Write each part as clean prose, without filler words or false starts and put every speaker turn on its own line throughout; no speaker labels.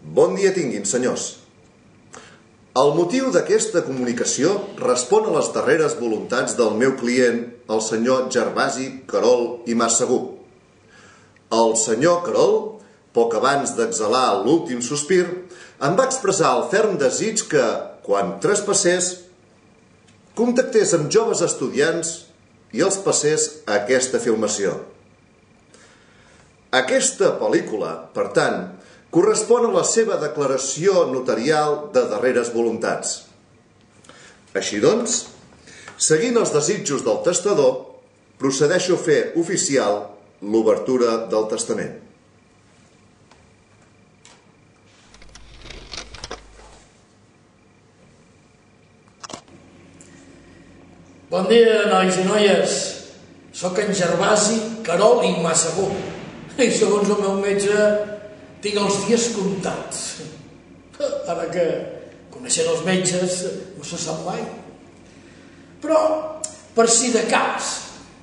Bon dia tinguin, senyors. El motiu d'aquesta comunicació respon a les darreres voluntats del meu client, el senyor Gervasi Querol i Massegú. El senyor Querol, poc abans d'exhalar l'últim sospir, em va expressar el ferm desig que, quan traspassés, contactés amb joves estudiants i els passés a aquesta filmació. Aquesta pel·lícula, per tant, correspon a la seva declaració notarial de darreres voluntats. Així doncs, seguint els desitjos del testador, procedeixo a fer oficial l'obertura del testament.
Bon dia, nois i noies. Soc en Gervasi Querol i Massegú. I segons el meu metge, tinc els dies comptats. Ara que, coneixent els metges, no se sap mai. Però, per si de cas,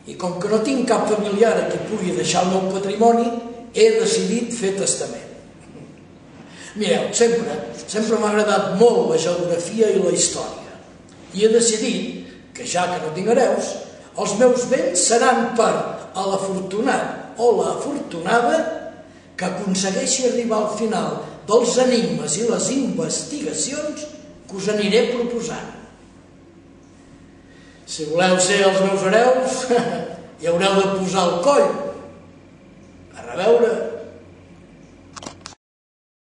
i com que no tinc cap familiar a qui pugui deixar el meu patrimoni, he decidit fer testament. Mireu, sempre m'ha agradat molt la geografia i la història. I he decidit que, ja que no tinc hereus, els meus béns seran per a l'afortunat o la afortunada que aconsegueixi arribar al final dels enigmes i les investigacions que us aniré proposant. Si voleu ser els meus hereus, hi haureu de posar el coll. A reveure.